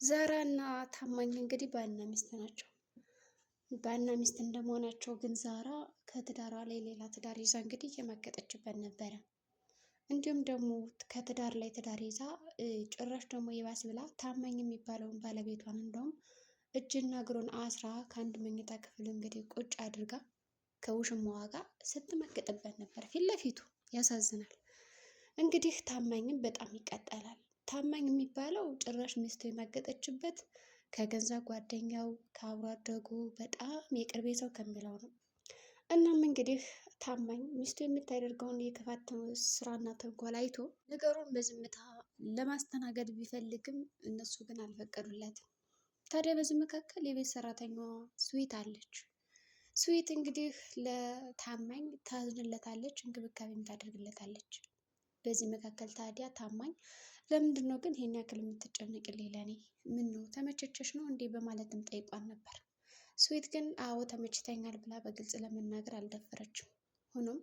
ዛራና ታማኝ እንግዲህ ባልና ሚስት ናቸው። ባልና ሚስት እንደመሆናቸው ግን ዛራ ከትዳሯ ላይ ሌላ ትዳር ይዛ እንግዲህ እየማገጠችበት ነበረ። እንዲሁም ደግሞ ከትዳር ላይ ትዳር ይዛ ጭራሽ ደግሞ ይባስ ብላ ታማኝ የሚባለውን ባለቤቷን እንደውም እጅና እግሩን አስራ ከአንድ መኝታ ክፍል እንግዲህ ቁጭ አድርጋ ከውሽማዋ ጋር ስትመገጥበት ነበር ፊት ለፊቱ። ያሳዝናል። እንግዲህ ታማኝም በጣም ይቀጠላል። ታማኝ የሚባለው ጭራሽ ሚስቱ የማገጠችበት ከገንዛ ጓደኛው ከአብሮ አደጉ በጣም የቅርቤ ሰው ከሚለው ነው። እናም እንግዲህ ታማኝ ሚስቱ የምታደርገውን የክፋት ስራና ተንኮል አይቶ ነገሩን በዝምታ ለማስተናገድ ቢፈልግም እነሱ ግን አልፈቀዱለትም። ታዲያ በዚህ መካከል የቤት ሰራተኛዋ ስዊት አለች። ስዊት እንግዲህ ለታማኝ ታዝንለታለች፣ እንክብካቤም ታደርግለታለች። በዚህ መካከል ታዲያ ታማኝ ለምንድን ነው ግን ይሄን ያክል የምትጨነቅልኝ? ለኔ ምን ነው ተመቸቸሽ ነው እንዴ? በማለትም ጠይቋን ነበር። ስዊት ግን አዎ ተመችተኛል ብላ በግልጽ ለመናገር አልደፈረችም። ሆኖም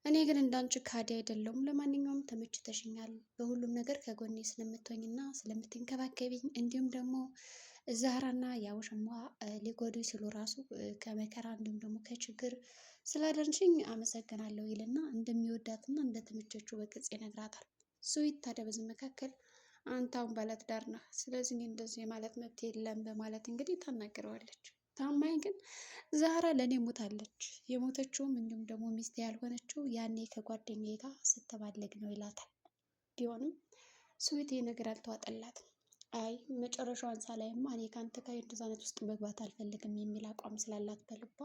እኔ ግን እንዳንቺ ካዲ አይደለሁም፣ ለማንኛውም ተመችተሽኛል፣ በሁሉም ነገር ከጎኔ ስለምትሆኝና ስለምትንከባከቢኝ እንዲሁም ደግሞ ዛህራና ያውሽሟ ሊጎዱ ሲሉ ራሱ ከመከራ እንዲሁም ደግሞ ከችግር ስላደንሽኝ አመሰግናለሁ ይልና እንደሚወዳትና እንደተመቸችው በግልጽ ይነግራታል። ስዊት ታዲያ በዚህ መካከል አንተ አሁን ባለትዳር ነህ፣ ስለዚህ እኔ እንደዚህ የማለት መብት የለም በማለት እንግዲህ ታናግረዋለች። ታማኝ ግን ዛህራ ለእኔ ሞታለች፣ የሞተችውም እንዲሁም ደግሞ ሚስቴ ያልሆነችው ያኔ ከጓደኛዬ ጋር ስትባለግ ነው ይላታል። ቢሆንም ስዊት ይህ ነገር አልተዋጠላትም። አይ መጨረሻዋን ሳላይማ እኔ ከአንተ ጋር እንደዛ አይነት ውስጥ መግባት አልፈልግም የሚል አቋም ስላላት በልቧ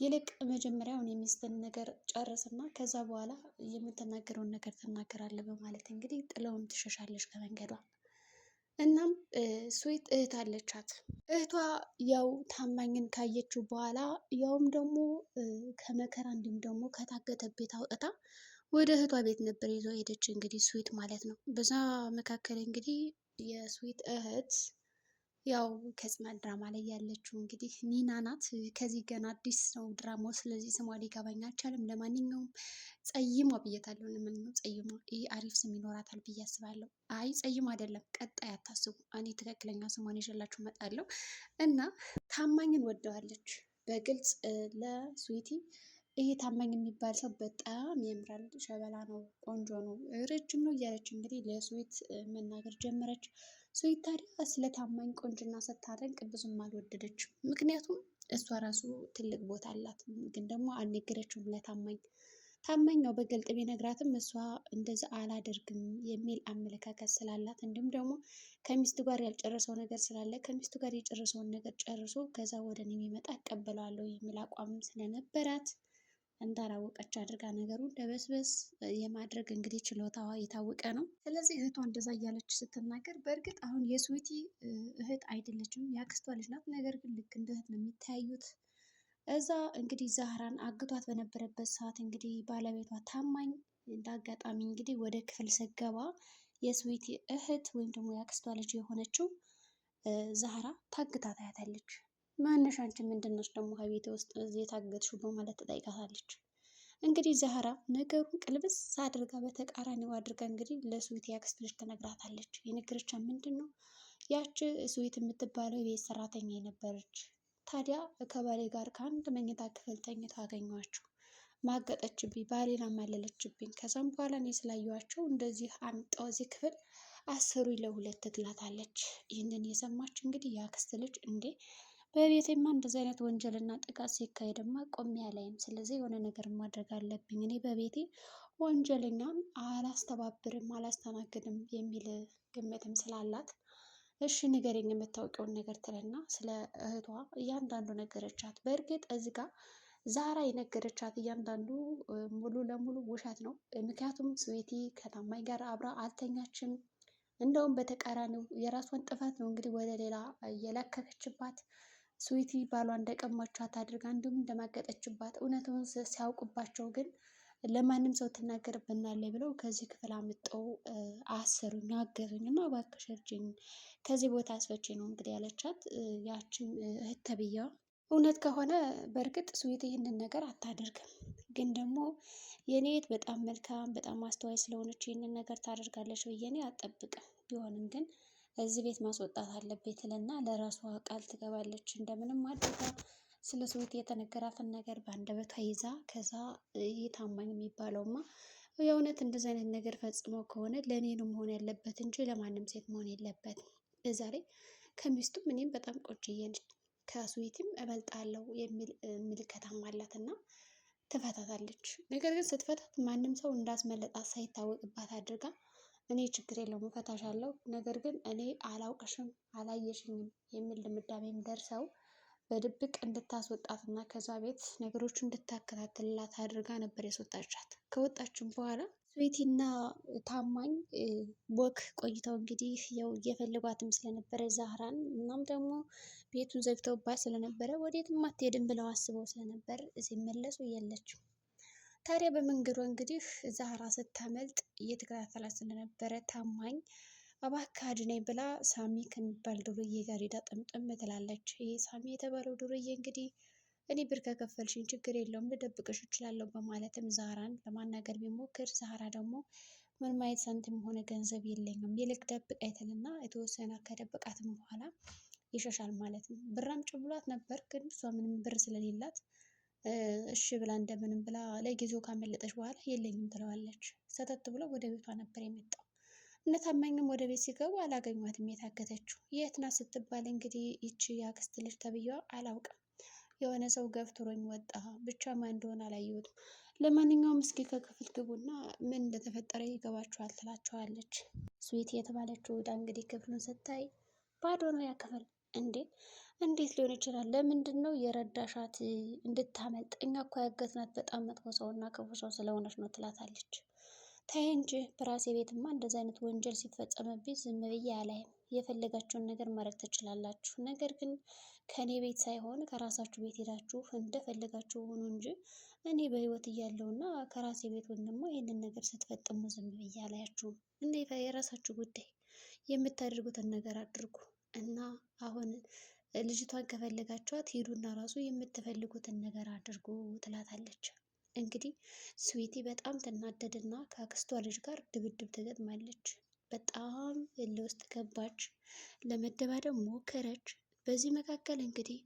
ይልቅ መጀመሪያውን የሚስትን ነገር ጨርስና ከዛ በኋላ የምትናገረውን ነገር ትናገራለህ በማለት እንግዲህ ጥለውም ትሸሻለች ከመንገዷ። እናም ስዊት እህት አለቻት። እህቷ ያው ታማኝን ካየችው በኋላ ያውም ደግሞ ከመከራ እንዲሁም ደግሞ ከታገተ ቤት አውጥታ ወደ እህቷ ቤት ነበር ይዘው ሄደች። እንግዲህ ስዊት ማለት ነው። በዛ መካከል እንግዲህ የስዊት እህት ያው ከጽናት ድራማ ላይ ያለችው እንግዲህ ኒና ናት። ከዚህ ገና አዲስ ነው ድራማው፣ ስለዚህ ስሟ ሊገባኝ አልቻለም። ለማንኛውም ጸይሟ ብያታለሁ። ለማንኛውም ጸይሟ፣ ይህ አሪፍ ስም ይኖራታል ብዬ አስባለሁ። አይ ጸይሟ አይደለም፣ ቀጣይ አታስቡ፣ እኔ ትክክለኛ ስሟን ይዤላችሁ እመጣለሁ። እና ታማኝን ወደዋለች በግልጽ ለስዊቲ። ይሄ ታማኝ የሚባል ሰው በጣም ያምራል፣ ሸበላ ነው፣ ቆንጆ ነው፣ ረጅም ነው እያለች እንግዲህ ለስዊት መናገር ጀመረች። ስዊት ታዲያ ስለ ታማኝ ቆንጅና ስታደንቅ ብዙም አልወደደችም። ምክንያቱም እሷ ራሱ ትልቅ ቦታ አላት፣ ግን ደግሞ አልነገረችውም ለታማኝ። ታማኝ ነው በግልጥ ቢነግራትም እሷ እንደዛ አላደርግም የሚል አመለካከት ስላላት እንዲሁም ደግሞ ከሚስቱ ጋር ያልጨረሰው ነገር ስላለ ከሚስቱ ጋር የጨረሰውን ነገር ጨርሶ ከዛ ወደ እኔ የሚመጣ እቀበለዋለሁ የሚል አቋም ስለነበራት እንዳላወቀች አድርጋ ነገሩን ደበስበስ የማድረግ እንግዲህ ችሎታዋ የታወቀ ነው። ስለዚህ እህቷ እንደዛ እያለች ስትናገር በእርግጥ አሁን የስዊቲ እህት አይደለችም፣ ያክስቷ ልጅ ናት። ነገር ግን ልክ እንደ እህት ነው የሚተያዩት። እዛ እንግዲህ ዛህራን አግቷት በነበረበት ሰዓት እንግዲህ ባለቤቷ ታማኝ እንደ አጋጣሚ እንግዲህ ወደ ክፍል ስገባ የስዊቲ እህት ወይም ደግሞ ያክስቷ ልጅ የሆነችው ዛህራ ታግታ ታያታለች። ማነሽ አንቺ ምንድነሽ ደግሞ ከቤቴ ውስጥ እዚህ የታገትሽው በማለት ትጠይቃታለች። እንግዲህ ዛህራ ነገሩን ቅልብስ አድርጋ በተቃራኒው አድርጋ እንግዲህ ለስዊት ያክስት ልጅ ትነግራታለች። የነገረቻት ምንድን ነው ያቺ ስዊት የምትባለው የቤት ሰራተኛ የነበረች ታዲያ ከባሌ ጋር ከአንድ መኝታ ክፍል ተኝተው አገኘኋቸው፣ ማገጠችብኝ፣ ባሌን አማለለችብኝ። ከዛም በኋላ እኔ ስላየኋቸው እንደዚህ አምጣው እዚህ ክፍል አሰሩኝ ለሁለት ትላታለች። ይህንን የሰማች እንግዲህ ያክስት ልጅ እንዴ በቤቴማ እንደዚህ አይነት ወንጀልና ጥቃት ሲካሄድማ ቆሜ አላይም። ስለዚህ የሆነ ነገር ማድረግ አለብኝ። እኔ በቤቴ ወንጀለኛን አላስተባብርም፣ አላስተናግድም የሚል ግምትም ስላላት እሺ ንገረኝ የምታውቂውን ነገር ትልና ስለ እህቷ እያንዳንዱ ነገረቻት። በእርግጥ እዚህ ጋር ዛራ የነገረቻት እያንዳንዱ ሙሉ ለሙሉ ውሸት ነው። ምክንያቱም ስዊቲ ከታማኝ ጋር አብራ አልተኛችም። እንደውም በተቃራኒው የራሷን ጥፋት ነው እንግዲህ ወደ ሌላ እየለከከችባት። ስዊቲ ባሏ እንደቀማቻት አድርጋ እንዲሁም እንደማገጠችባት እውነቱን ሲያውቁባቸው ግን ለማንም ሰው ትናገርብናለች ብለው ከዚህ ክፍል አምጠው አሰሩኝ፣ አገቱኝ እና እባክሽ እርጅኝ ከዚህ ቦታ አስፈቺ ነው እንግዲህ ያለቻት ያችን እህት ተብዬዋ። እውነት ከሆነ በእርግጥ ስዊት ይህንን ነገር አታደርግም፣ ግን ደግሞ የኔ እህት በጣም መልካም በጣም አስተዋይ ስለሆነች ይህንን ነገር ታደርጋለች ብዬ እኔ አልጠብቅም። ቢሆንም ግን እዚህ ቤት ማስወጣት አለብኝ ትልና ለራሷ ቃል ትገባለች። እንደምንም አድርጋ ስለ ሰዊት የተነገራትን ነገር በአንደበቷ ይዛ ከዛ ይህ ታማኝ የሚባለውማ የእውነት እንደዚህ አይነት ነገር ፈጽሞ ከሆነ ለእኔ ነው መሆን ያለበት እንጂ ለማንም ሴት መሆን የለበትም። በዛ ላይ ከሚስቱም እኔም በጣም ቆንጅዬ ነች ከስዊትም እበልጣለሁ የሚል ምልከታም አላት እና ትፈታታለች። ነገር ግን ስትፈታት ማንም ሰው እንዳስመለጣት ሳይታወቅባት አድርጋ እኔ ችግር የለውም እፈታሻለሁ፣ ነገር ግን እኔ አላውቅሽም አላየሽኝም የሚል ድምዳሜም ደርሰው በድብቅ እንድታስወጣት እና ከዛ ቤት ነገሮች እንድታከታትልላት አድርጋ ነበር ያስወጣቻት። ከወጣችም በኋላ ስዊቲና ታማኝ ቦክ ቆይተው እንግዲህ ያው እየፈለጓትም ስለነበረ ዛህራን እናም ደግሞ ቤቱን ዘግተውባት ስለነበረ ወዴትም አትሄድም ብለው አስበው ስለነበር ሲመለሱ የለችም። ታዲያ በመንገዷ እንግዲህ ዛህራ ስታመልጥ እየተከታተላት ስለነበረ ታማኝ እባክህ አድነኝ ብላ ሳሚ ከሚባል ዱርዬ ጋር ሄዳ ጥምጥም ትላለች። ይህ ሳሚ የተባለው ዱርዬ እንግዲህ እኔ ብር ከከፈልሽኝ ችግር የለውም ልደብቅሽ እችላለሁ በማለትም ዛህራን ለማናገር ቢሞክር ዛህራ ደግሞ ምንም አይነት ሳንቲም ሆነ ገንዘብ የለኝም ይልቅ ደብቀኝ ትልና የተወሰነ ከደበቃትም በኋላ ይሸሻል ማለት ነው። ብር አምጪ ብሏት ነበር ግን እሷ ምንም ብር ስለሌላት እሺ ብላ እንደምንም ብላ ለጊዜው ካመለጠች በኋላ የለኝም ትለዋለች። ሰተት ብሎ ወደ ቤቷ ነበር የመጣው። እነ ታማኝም ወደ ቤት ሲገቡ አላገኟትም የታገተችው። የት ናት ስትባል እንግዲህ ይቺ ያክስት ልጅ ተብዬዋ አላውቅም የሆነ ሰው ገፍትሮኝ ወጣ ብቻ ማን እንደሆነ አላየሁትም። ለማንኛውም እስኪ ከክፍል ግቡና ምን እንደተፈጠረ ይገባችኋል ትላቸዋለች። ስዊት የተባለችው ወዳ እንግዲህ ክፍሉን ስታይ ባዶ ነው ያ ክፍል። እንዴ እንዴት ሊሆን ይችላል? ለምንድን ነው የረዳሻት እንድታመልጥ? እኛ እኮ ያገትናት በጣም መጥፎ ሰውና ክፉ ሰው ስለሆነች ነው ትላታለች። ተይ እንጂ በራሴ ቤትማ እንደዚ አይነት ወንጀል ሲፈጸምብኝ ዝም ብዬ አላይም። የፈለጋችሁን ነገር ማድረግ ትችላላችሁ፣ ነገር ግን ከእኔ ቤት ሳይሆን ከራሳችሁ ቤት ሄዳችሁ እንደፈለጋችሁ ሆኑ እንጂ እኔ በህይወት እያለሁና ከራሴ ቤት ወይም ደግሞ ይህንን ነገር ስትፈጽሙ ዝም ብዬ አላያችሁም። እንዴት የራሳችሁ ጉዳይ፣ የምታደርጉትን ነገር አድርጉ እና አሁን ልጅቷን ከፈለጋችኋት ሂዱና ራሱ የምትፈልጉትን ነገር አድርጉ ትላታለች። እንግዲህ ስዊቲ በጣም ትናደድና ከአክስቷ ልጅ ጋር ድብድብ ትገጥማለች። በጣም እልህ ውስጥ ገባች። ለመደባደብ ሞከረች። በዚህ መካከል እንግዲህ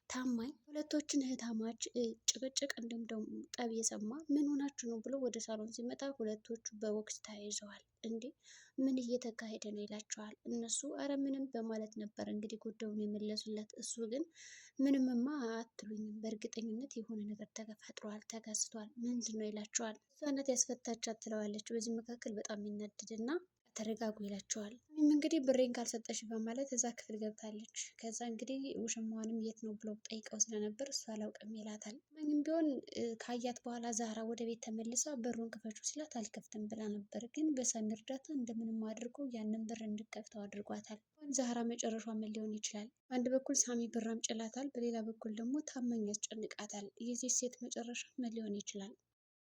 ታማኝ ሁለቶችን እህታማች ጭቅጭቅ እንዲሁም ደግሞ ጠብ የሰማ ምን ሆናችሁ ነው ብሎ ወደ ሳሎን ሲመጣ ሁለቶቹ በቦክስ ተያይዘዋል። እንዴ ምን እየተካሄደ ነው ይላቸዋል። እነሱ አረ ምንም በማለት ነበር እንግዲህ ጉዳዩን የመለሱለት። እሱ ግን ምንምማ አትሉኝም፣ በእርግጠኝነት የሆነ ነገር ተፈጥሯል፣ ተከስቷል፣ ምንድን ነው ይላቸዋል። እሷነት ያስፈታቻት ትለዋለች። በዚህ መካከል በጣም ይናደድና ተረጋጉ ይላቸዋል። እንግዲህ ብሬን ካልሰጠሽ በማለት እዛ ክፍል ገብታለች። ከዛ እንግዲህ ውሽማዋንም የት ነው ብለው ጠይቀው ስለነበር እሱ አላውቅም ይላታል። ምንም ቢሆን ካያት በኋላ ዛህራ ወደ ቤት ተመልሳ በሩን ክፈቹ ሲላት አልከፍትም ብላ ነበር። ግን በሳሚ እርዳታ እንደምንም አድርጎ ያንን በር እንድከፍተው አድርጓታል። ዛህራ መጨረሻ ምን ሊሆን ይችላል? በአንድ በኩል ሳሚ ብር አምጪላታል፣ በሌላ በኩል ደግሞ ታማኝ ያስጨንቃታል። የዚህ ሴት መጨረሻ ምን ሊሆን ይችላል?